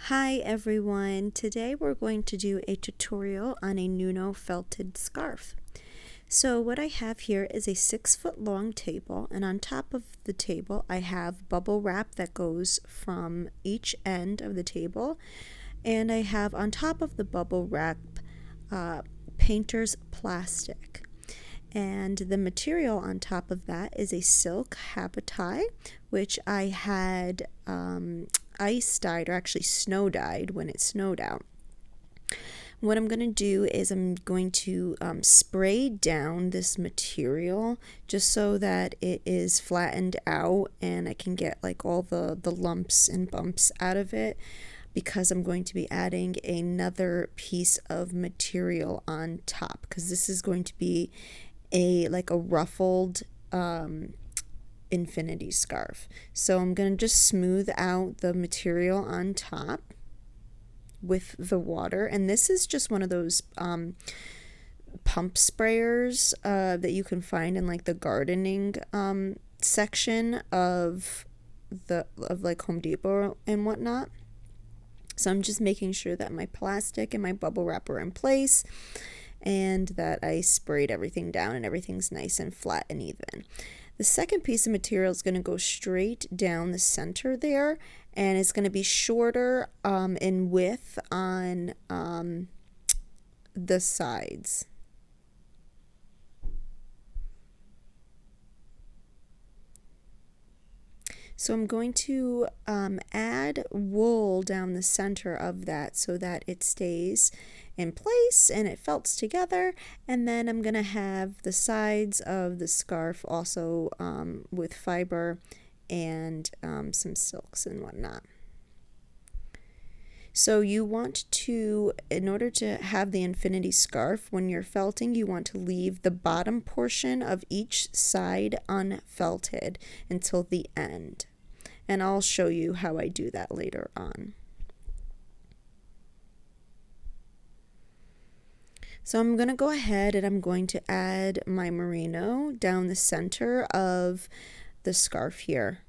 Hi everyone, today we're going to do a tutorial on a NUNO felted scarf. So what I have here is a 6-foot long table, and on top of the table I have bubble wrap that goes from each end of the table, and I have on top of the bubble wrap painter's plastic. And the material on top of that is a silk habitai, which I had ice dyed, or actually snow dyed when it snowed out. What I'm going to do is I'm going to spray down this material just so that it is flattened out and I can get like all the lumps and bumps out of it, because I'm going to be adding another piece of material on top, because this is going to be a ruffled infinity scarf. So I'm going to just smooth out the material on top with the water, and this is just one of those pump sprayers that you can find in like the gardening section of Home Depot and whatnot. So I'm just making sure that my plastic and my bubble wrap are in place, and that I sprayed everything down and everything's nice and flat and even. The second piece of material is going to go straight down the center there, and it's going to be shorter in width on the sides. So I'm going to add wool down the center of that so that it stays in place and it felts together, and then I'm going to have the sides of the scarf also with fiber and some silks and whatnot. So you want to, in order to have the infinity scarf, when you're felting, you want to leave the bottom portion of each side unfelted until the end. And I'll show you how I do that later on. So I'm going to go ahead and I'm going to add my merino down the center of the scarf here.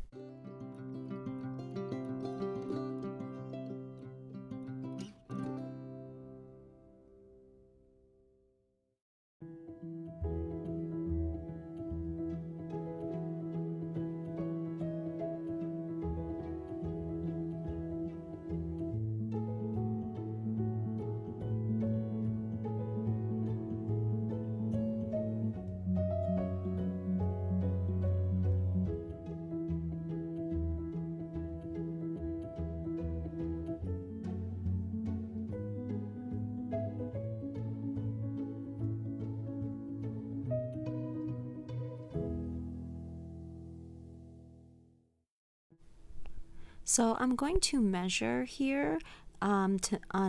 So I'm going to measure here on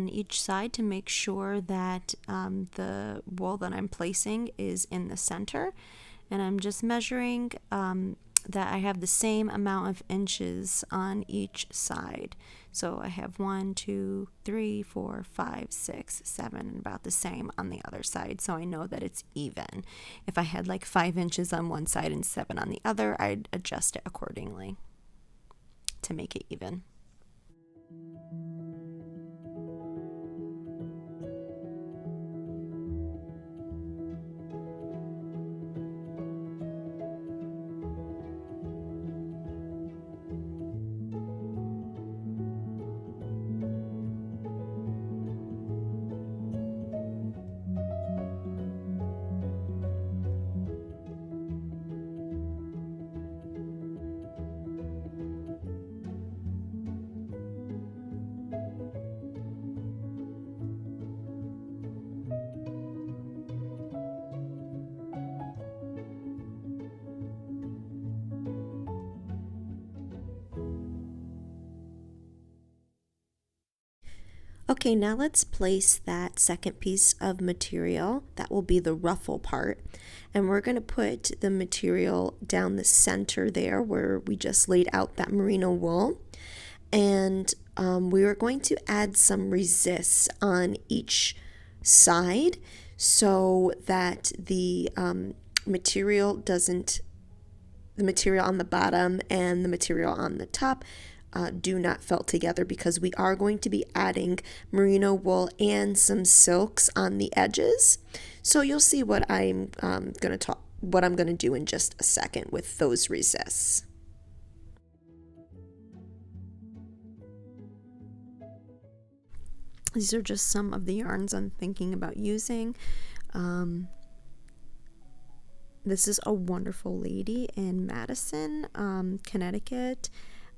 each side to make sure that the wool that I'm placing is in the center. And I'm just measuring that I have the same amount of inches on each side. So I have 1, 2, 3, 4, 5, 6, 7, and about the same on the other side. So I know that it's even. If I had like 5 inches on one side and 7 on the other, I'd adjust it accordingly to make it even. Okay, now let's place that second piece of material. That will be the ruffle part. And we're going to put the material down the center there where we just laid out that merino wool. And we are going to add some resists on each side so that the material on the bottom and the material on the top do not felt together because we are going to be adding merino wool and some silks on the edges. So you'll see what I'm going to do in just a second with those resists. These are just some of the yarns I'm thinking about using. This is a wonderful lady in Madison, Connecticut,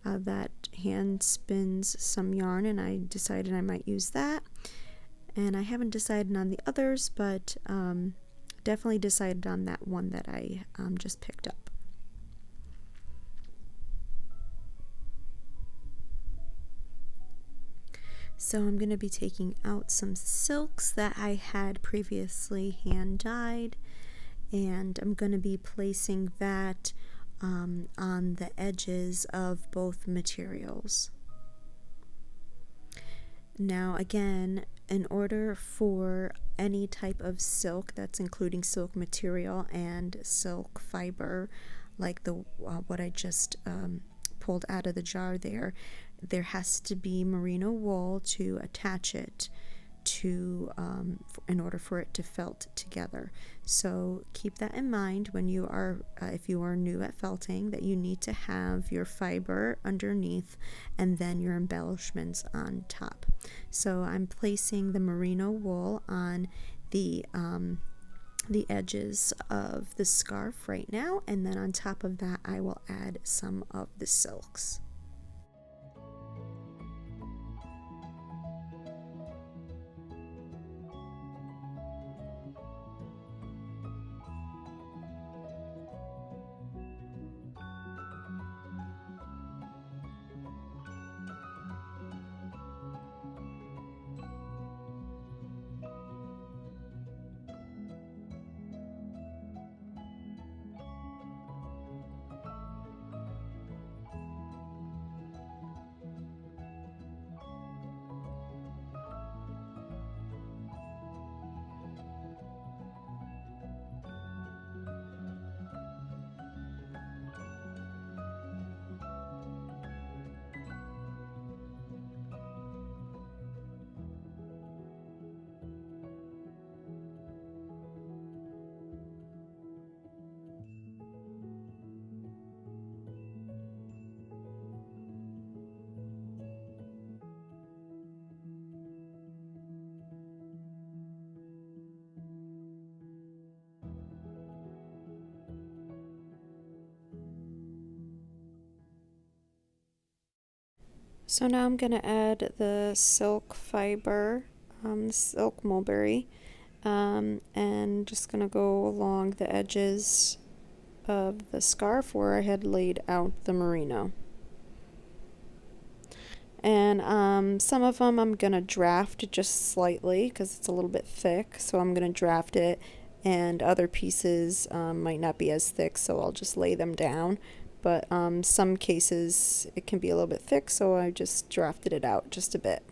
that hand spins some yarn, and I decided I might use that. And I haven't decided on the others, but definitely decided on that one that I just picked up. So I'm going to be taking out some silks that I had previously hand dyed, and I'm going to be placing that on the edges of both materials. Now again, in order for any type of silk, that's including silk material and silk fiber, like the what I just pulled out of the jar there has to be merino wool to attach it to in order for it to felt together. So keep that in mind when you are if you are new at felting, that you need to have your fiber underneath and then your embellishments on top. So I'm placing the merino wool on the edges of the scarf right now, and then on top of that I will add some of the silks. So now I'm going to add the silk fiber, silk mulberry, and just going to go along the edges of the scarf where I had laid out the merino. And some of them I'm going to draft just slightly because it's a little bit thick, so I'm going to draft it, and other pieces might not be as thick, so I'll just lay them down. But some cases it can be a little bit thick, so I just drafted it out just a bit.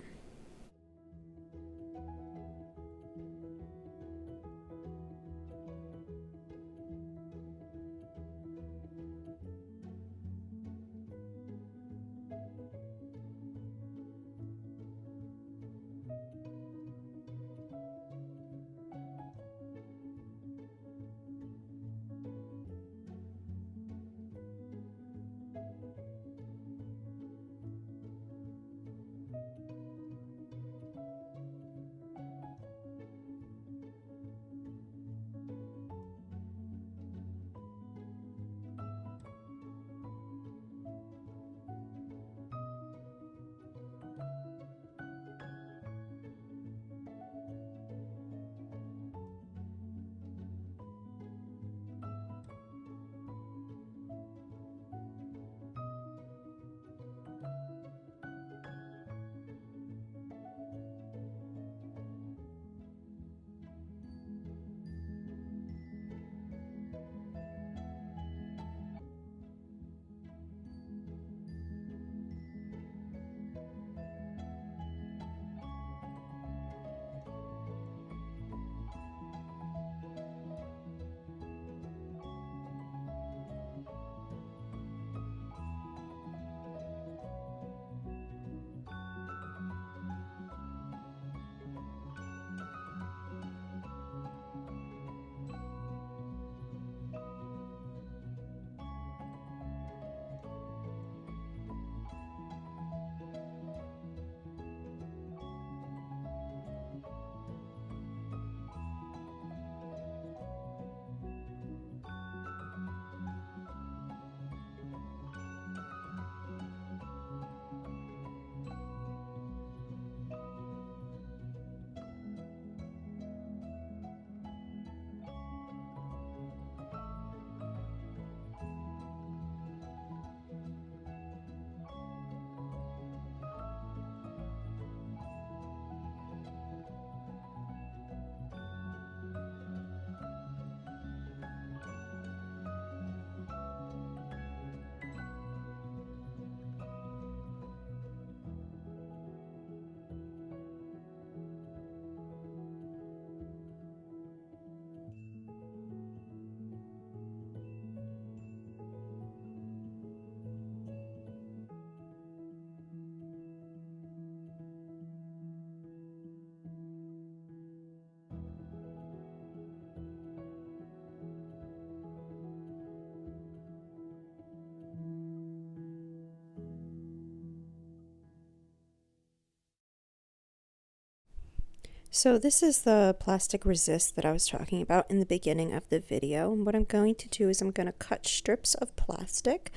So this is the plastic resist that I was talking about in the beginning of the video. And what I'm going to do is I'm going to cut strips of plastic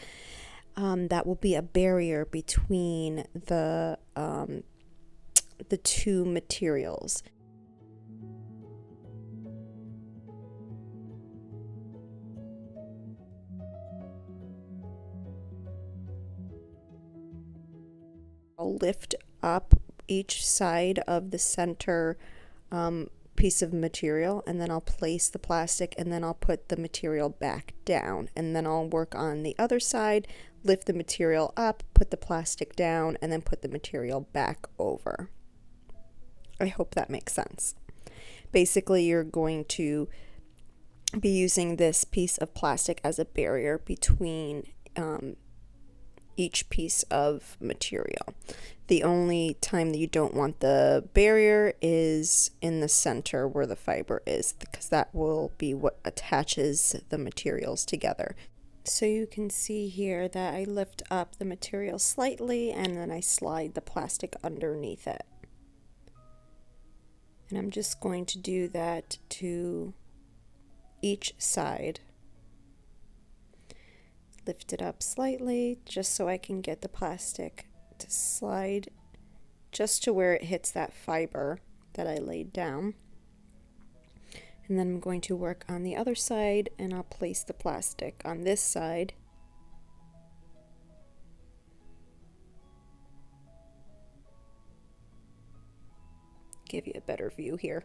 that will be a barrier between the two materials. I'll lift up each side of the center piece of material, and then I'll place the plastic, and then I'll put the material back down, and then I'll work on the other side, lift the material up, put the plastic down, and then put the material back over. I hope that makes sense. Basically, you're going to be using this piece of plastic as a barrier between each piece of material. The only time that you don't want the barrier is in the center where the fiber is, because that will be what attaches the materials together. So you can see here that I lift up the material slightly and then I slide the plastic underneath it. And I'm just going to do that to each side. Lift it up slightly just so I can get the plastic to slide just to where it hits that fiber that I laid down. And then I'm going to work on the other side, and I'll place the plastic on this side. Give you a better view here.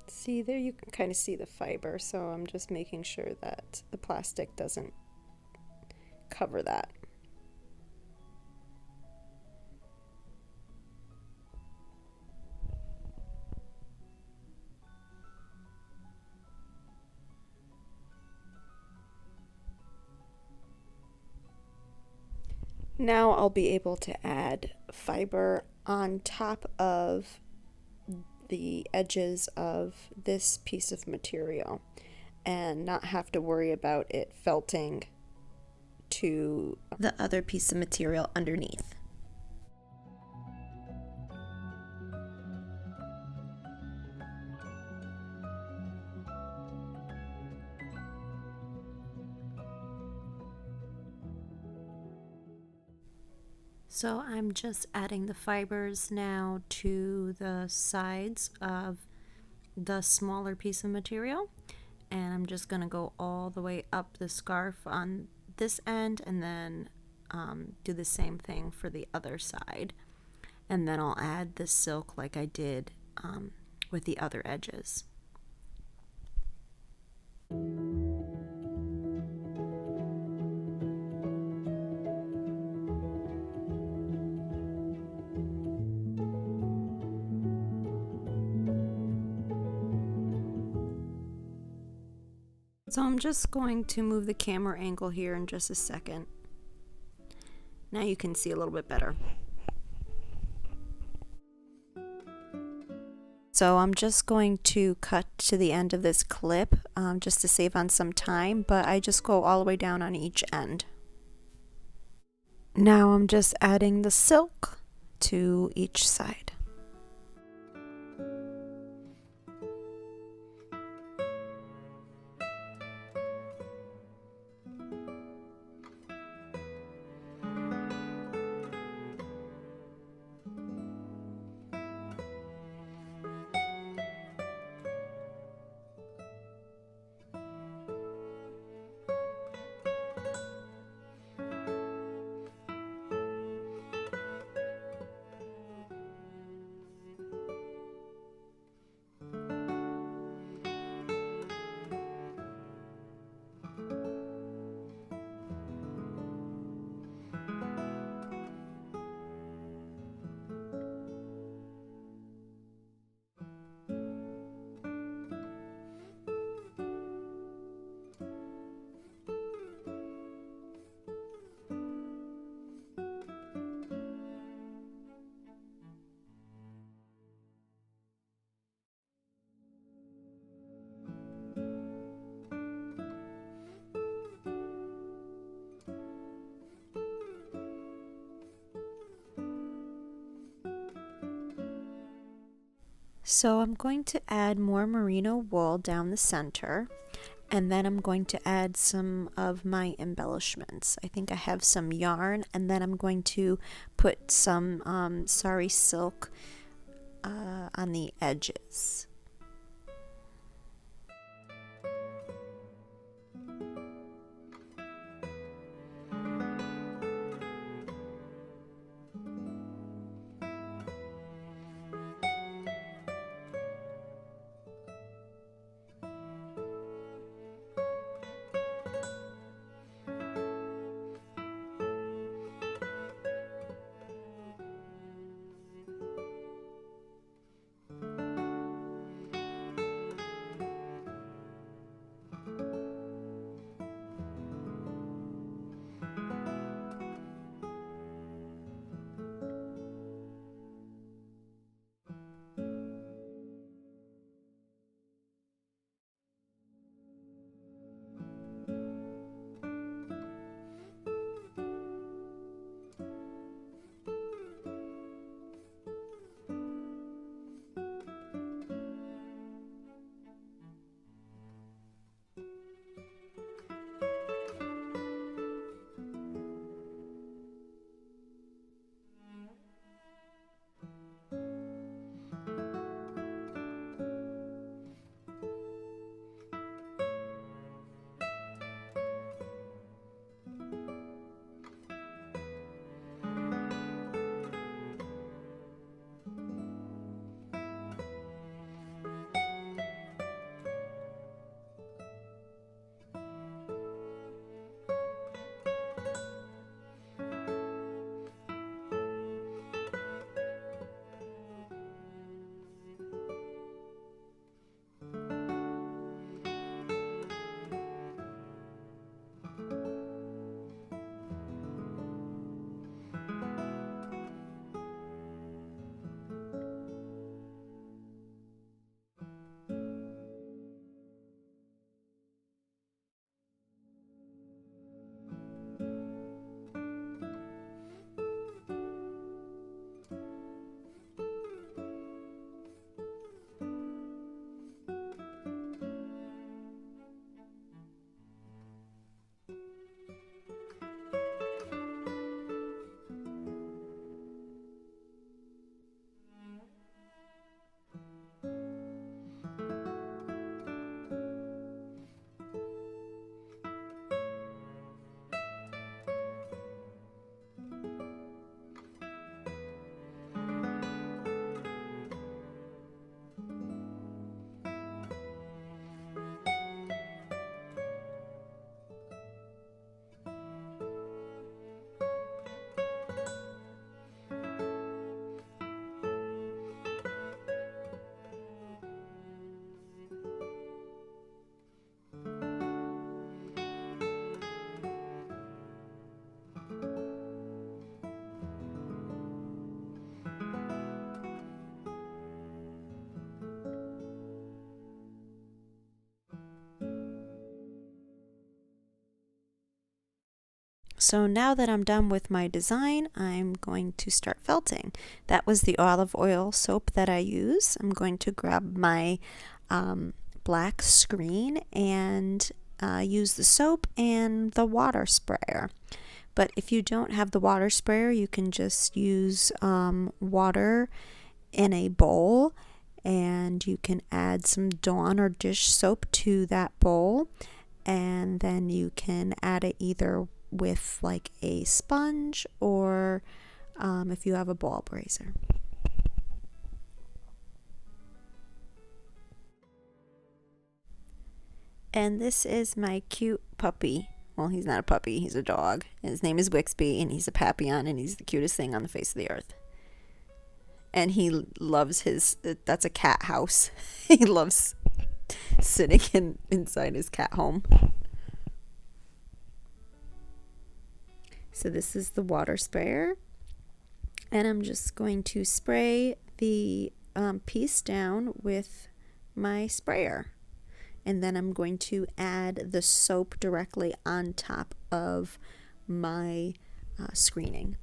See, there you can kind of see the fiber, so I'm just making sure that the plastic doesn't cover that. Now I'll be able to add fiber on top of the edges of this piece of material and not have to worry about it felting to the other piece of material underneath. So I'm just adding the fibers now to the sides of the smaller piece of material, and I'm just going to go all the way up the scarf on this end and then do the same thing for the other side, and then I'll add the silk like I did with the other edges. So I'm just going to move the camera angle here in just a second. Now you can see a little bit better. So I'm just going to cut to the end of this clip just to save on some time, but I just go all the way down on each end. Now I'm just adding the silk to each side. So I'm going to add more merino wool down the center, and then I'm going to add some of my embellishments. I think I have some yarn, and then I'm going to put some sari silk on the edges. So now that I'm done with my design, I'm going to start felting. That was the olive oil soap that I use. I'm going to grab my black screen and use the soap and the water sprayer. But if you don't have the water sprayer, you can just use water in a bowl, and you can add some Dawn or dish soap to that bowl, and then you can add it either with like a sponge or if you have a ball braiser. And this is my cute puppy. Well, he's not a puppy, he's a dog. His name is Wixby, and he's a Papillon, and he's the cutest thing on the face of the earth. And he loves that's a cat house. He loves sitting inside his cat home. So this is the water sprayer, and I'm just going to spray the piece down with my sprayer, and then I'm going to add the soap directly on top of my screening.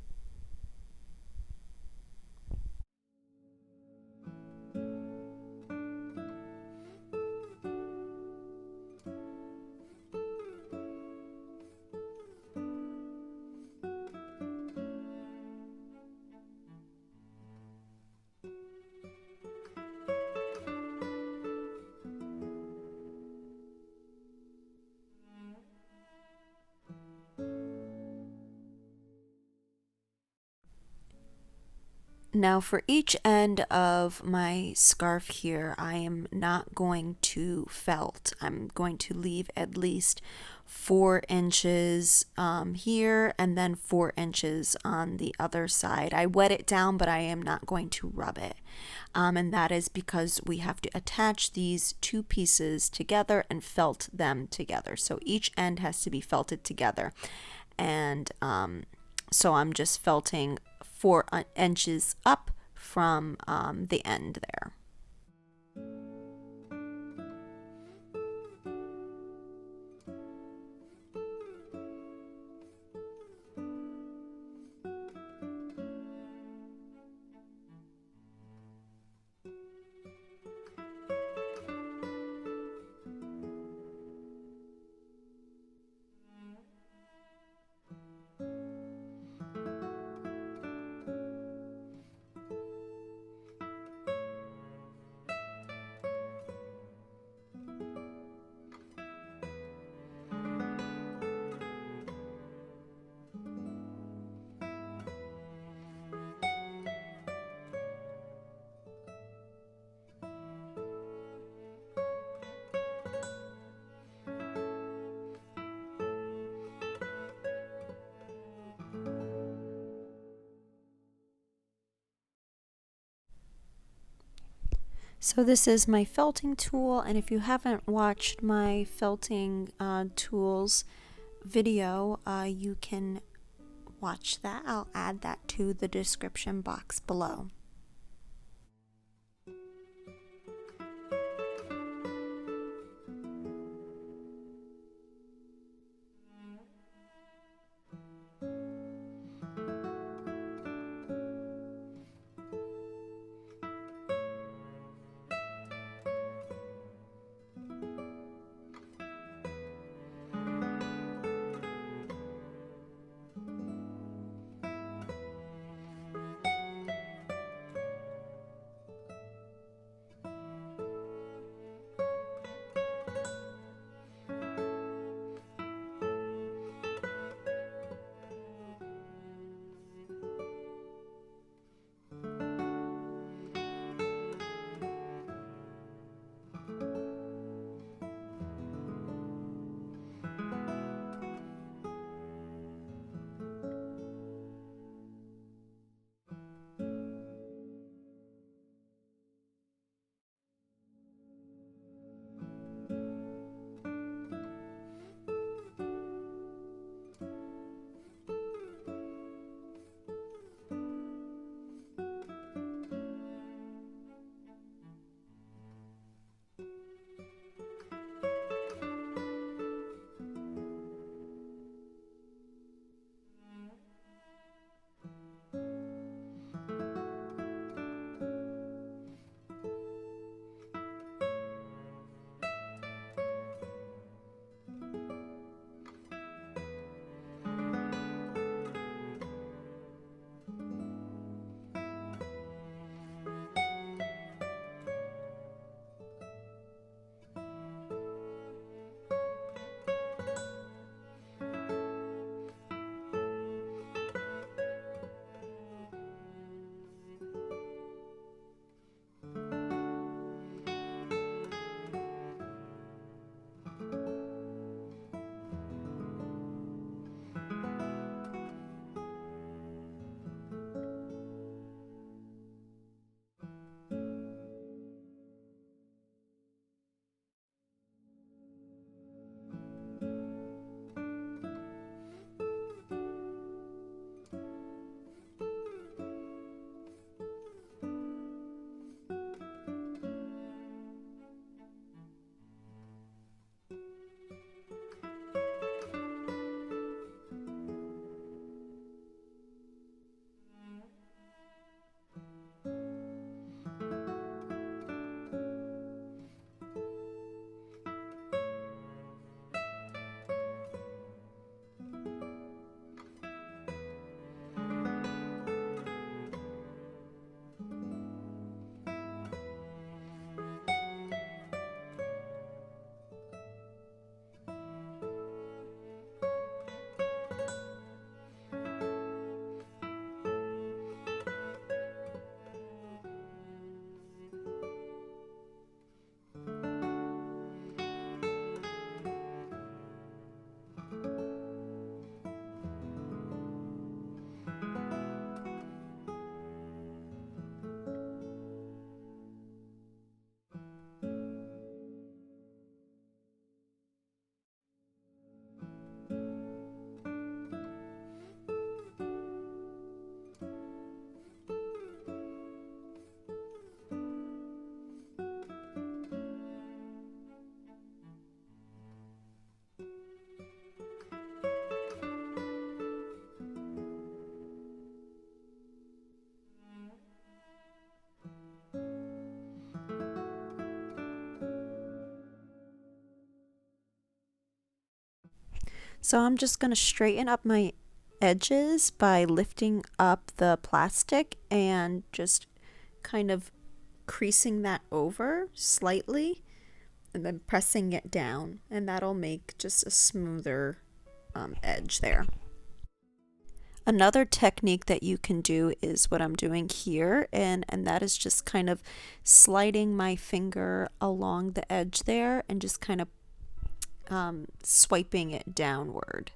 Now for each end of my scarf here, I am not going to felt. I'm going to leave at least 4 inches here and then 4 inches on the other side. I wet it down, but I am not going to rub it. And that is because we have to attach these two pieces together and felt them together. So each end has to be felted together. And so I'm just felting 4 inches up from the end there. So this is my felting tool, and if you haven't watched my felting tools video, you can watch that. I'll add that to the description box below. So I'm just going to straighten up my edges by lifting up the plastic and just kind of creasing that over slightly and then pressing it down, and that'll make just a smoother edge there. Another technique that you can do is what I'm doing here, and that is just kind of sliding my finger along the edge there and just kind of swiping it downward,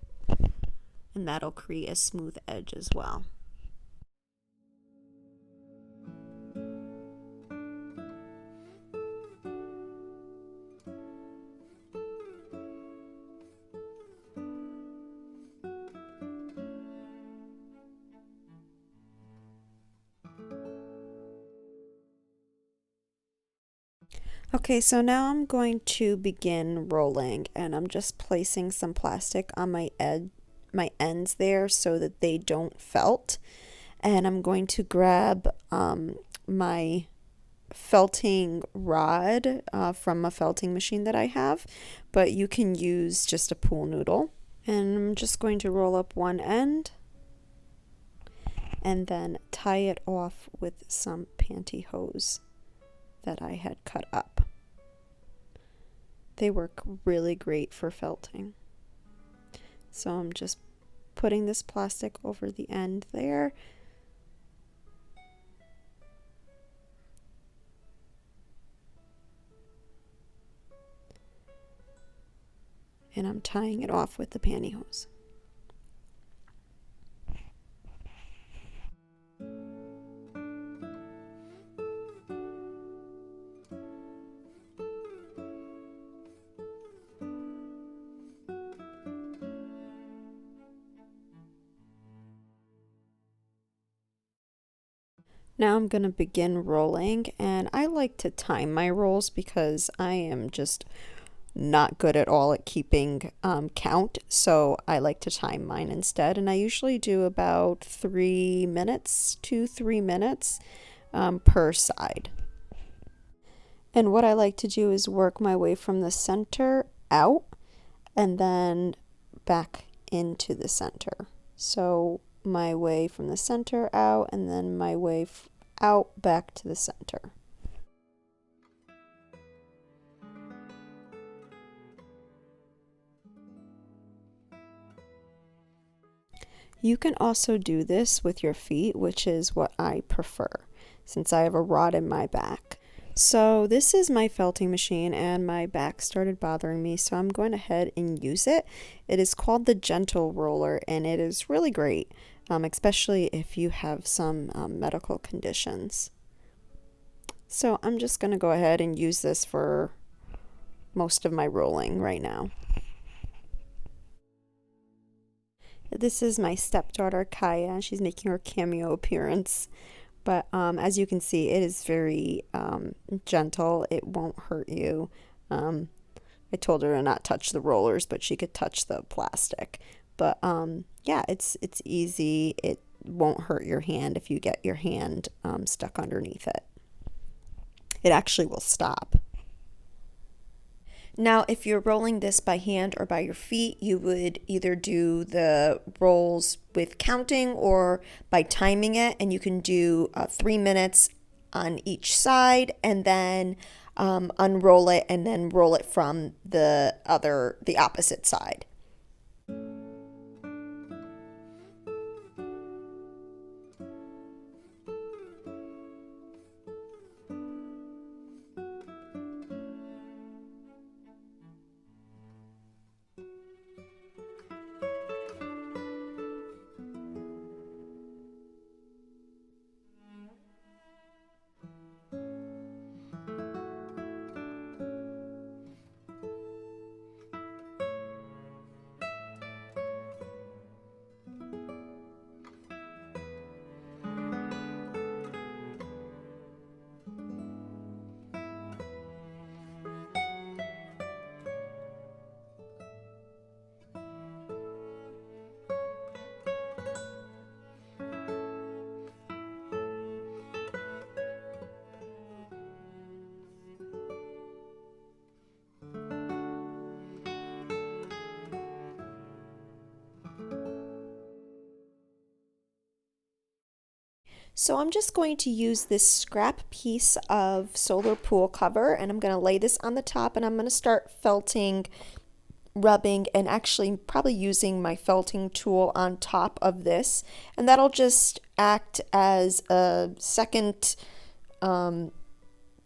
and that'll create a smooth edge as well. Okay, so now I'm going to begin rolling, and I'm just placing some plastic on my ends there so that they don't felt. And I'm going to grab my felting rod from a felting machine that I have, but you can use just a pool noodle. And I'm just going to roll up one end and then tie it off with some pantyhose that I had cut up. They work really great for felting. So I'm just putting this plastic over the end there. And I'm tying it off with the pantyhose. Now I'm going to begin rolling, and I like to time my rolls because I am just not good at all at keeping count, so I like to time mine instead, and I usually do about 3 minutes, 2-3 minutes per side. And what I like to do is work my way from the center out and then back into the center. So my way from the center out and then my way out back to the center. You can also do this with your feet, which is what I prefer since I have a rod in my back. So this is my felting machine and my back started bothering me, so I'm going ahead and use it. It is called the Gentle Roller, and it is really great, especially if you have some medical conditions. So I'm just going to go ahead and use this for most of my rolling right now. This is my stepdaughter Kaya. She's making her cameo appearance. But as you can see, it is very gentle. It won't hurt you. I told her to not touch the rollers, but she could touch the plastic. But yeah, it's easy. It won't hurt your hand if you get your hand stuck underneath it. It actually will stop. Now, if you're rolling this by hand or by your feet, you would either do the rolls with counting or by timing it, and you can do 3 minutes on each side and then unroll it and then roll it from the opposite side. So I'm just going to use this scrap piece of solar pool cover, and I'm going to lay this on the top, and I'm going to start felting, rubbing, and actually probably using my felting tool on top of this, and that'll just act as a second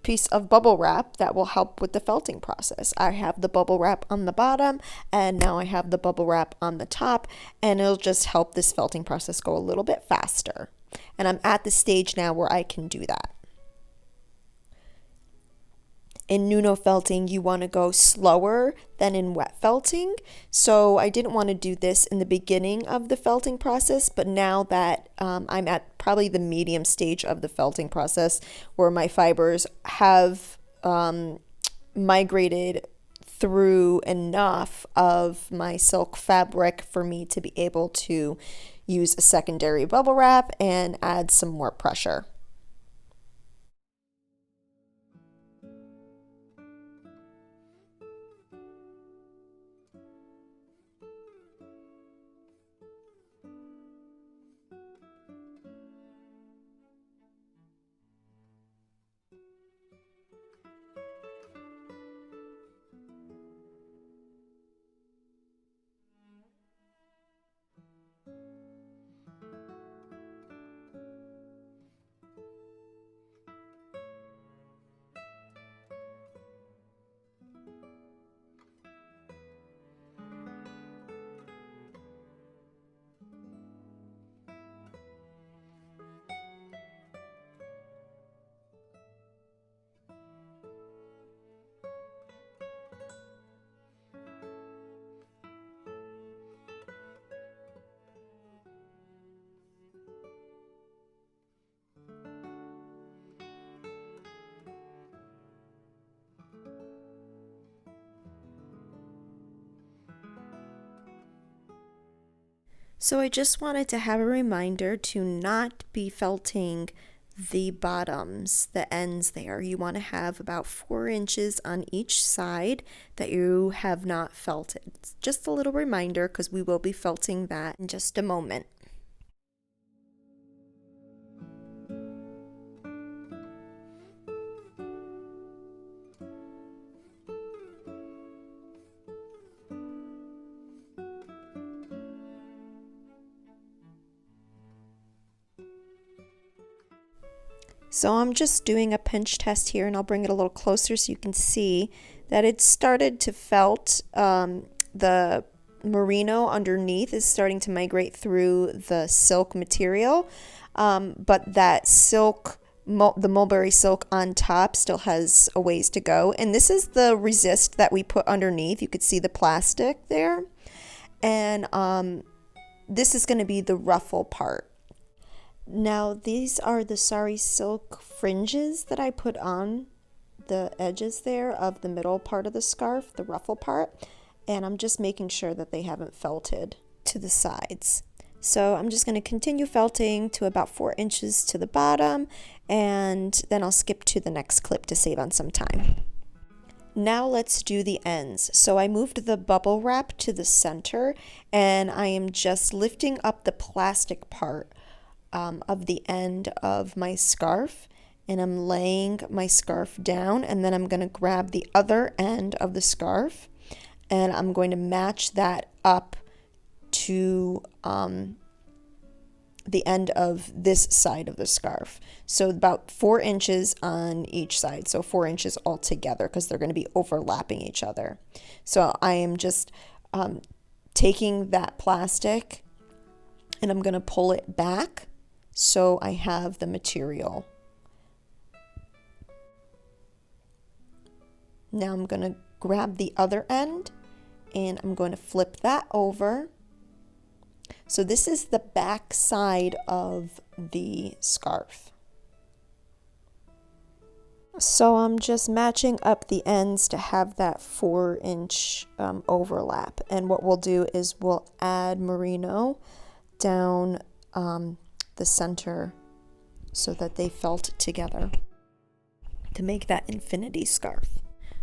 piece of bubble wrap that will help with the felting process. I have the bubble wrap on the bottom, and now I have the bubble wrap on the top, and it'll just help this felting process go a little bit faster. And I'm at the stage now where I can do that. In NUNO felting, you want to go slower than in wet felting. So I didn't want to do this in the beginning of the felting process, but now that I'm at probably the medium stage of the felting process where my fibers have migrated through enough of my silk fabric for me to be able to use a secondary bubble wrap and add some more pressure. So I just wanted to have a reminder to not be felting the bottoms, the ends there. You want to have about 4 inches on each side that you have not felted. It's just a little reminder because we will be felting that in just a moment. So I'm just doing a pinch test here, and I'll bring it a little closer so you can see that it started to felt. The merino underneath is starting to migrate through the silk material, but that silk, the mulberry silk on top still has a ways to go. And this is the resist that we put underneath. You could see the plastic there. And this is going to be the ruffle part. Now these are the sari silk fringes that I put on the edges there of the middle part of the scarf, the ruffle part, and I'm just making sure that they haven't felted to the sides. So I'm just going to continue felting to about 4 inches to the bottom, and then I'll skip to the next clip to save on some time. Now let's do the ends. So I moved the bubble wrap to the center, and I am just lifting up the plastic part of the end of my scarf, and I'm laying my scarf down, and then I'm going to grab the other end of the scarf and I'm going to match that up to the end of this side of the scarf. So about 4 inches on each side, so 4 inches all together because they're going to be overlapping each other. So I am just taking that plastic and I'm going to pull it back so I have the material. Now I'm going to grab the other end and I'm going to flip that over. So this is the back side of the scarf. So I'm just matching up the ends to have that 4-inch overlap. And what we'll do is we'll add merino down the center so that they felt together to make that infinity scarf.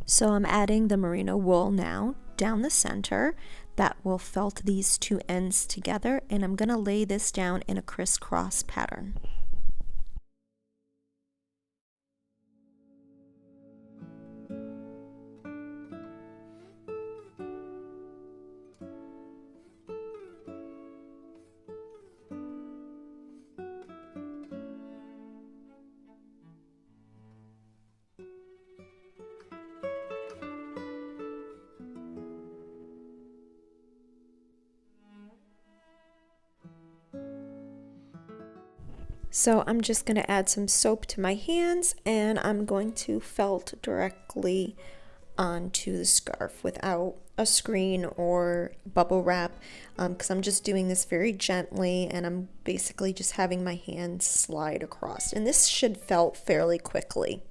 So I'm adding the merino wool now down the center that will felt these two ends together, and I'm going to lay this down in a crisscross pattern. So I'm just going to add some soap to my hands, and I'm going to felt directly onto the scarf without a screen or bubble wrap, because I'm just doing this very gently, and I'm basically just having my hands slide across, and this should felt fairly quickly.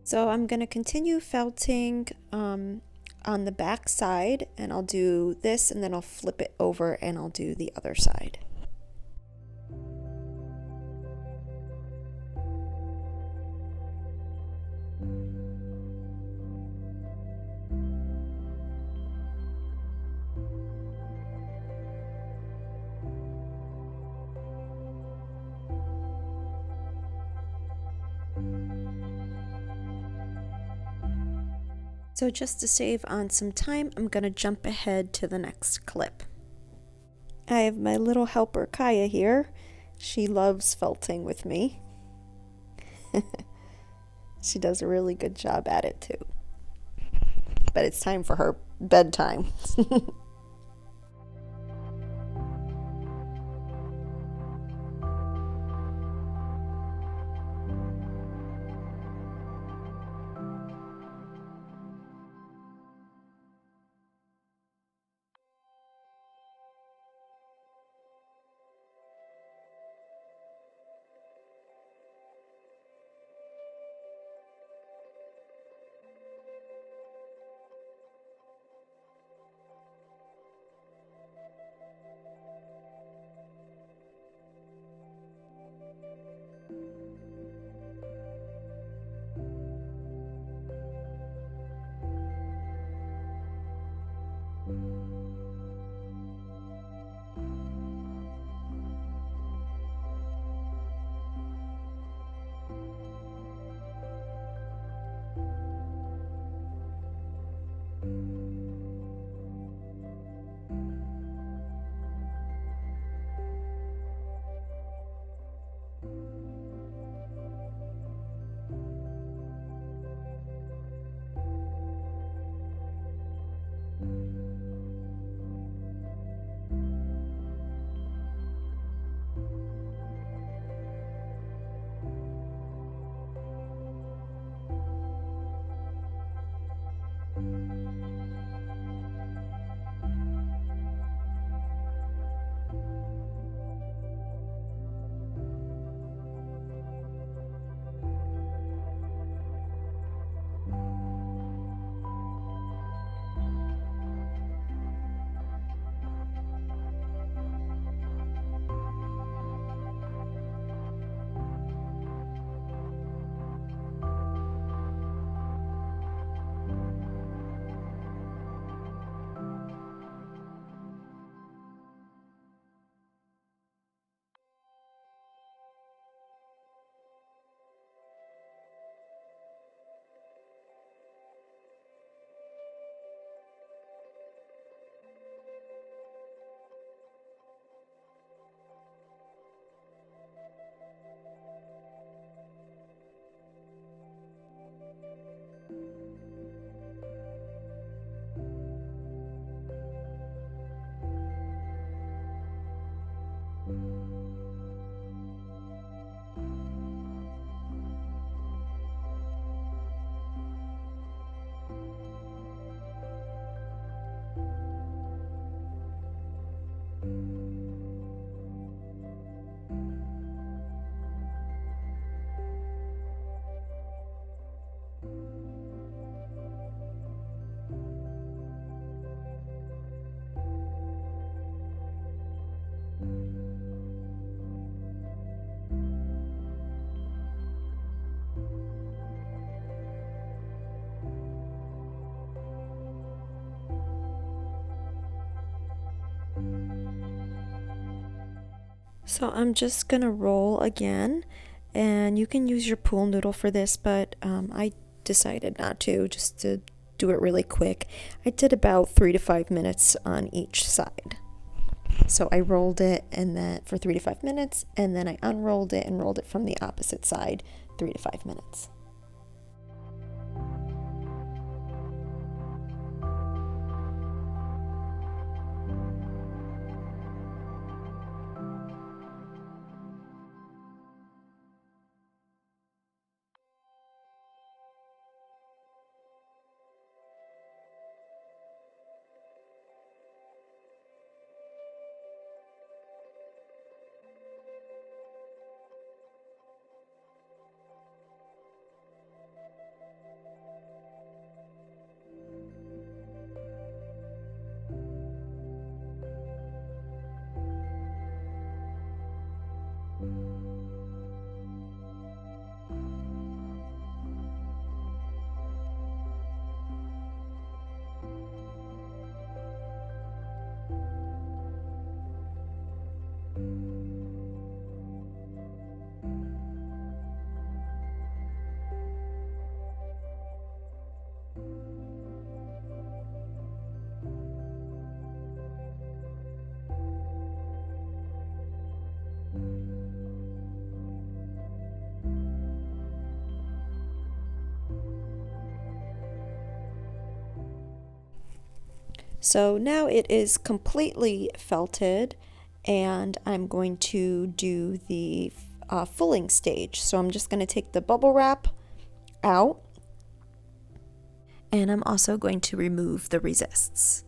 So I'm going to continue felting on the back side, and I'll do this and then I'll flip it over and I'll do the other side. So just to save on some time, I'm going to jump ahead to the next clip. I have my little helper Kaya here. She loves felting with me. She does a really good job at it too. But it's time for her bedtime. So I'm just gonna roll again, and you can use your pool noodle for this, but I decided not to, just to do it really quick. I did about 3 to 5 minutes on each side. So I rolled it and then for 3 to 5 minutes, and then I unrolled it and rolled it from the opposite side 3 to 5 minutes. So now it is completely felted, and I'm going to do the fulling stage. So I'm just going to take the bubble wrap out, and I'm also going to remove the resists.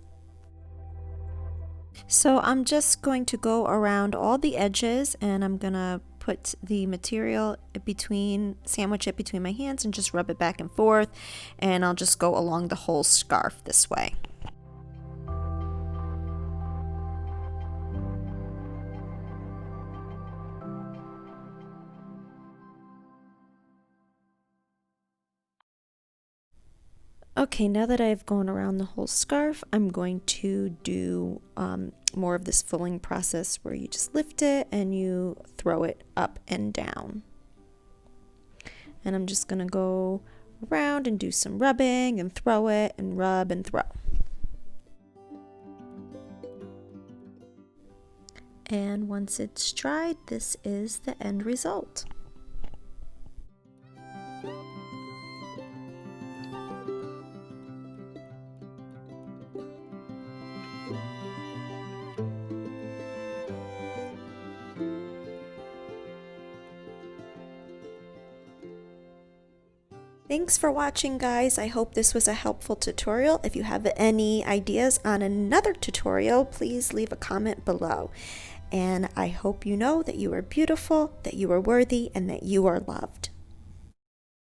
So I'm just going to go around all the edges, and I'm going to put the material sandwich it between my hands and just rub it back and forth, and I'll just go along the whole scarf this way. Okay, now that I've gone around the whole scarf, I'm going to do more of this fulling process where you just lift it and you throw it up and down. And I'm just going to go around and do some rubbing and throw it and rub and throw. And once it's dried, this is the end result. Thanks for watching, guys. I hope this was a helpful tutorial. If you have any ideas on another tutorial, please leave a comment below. And I hope you know that you are beautiful, that you are worthy, and that you are loved.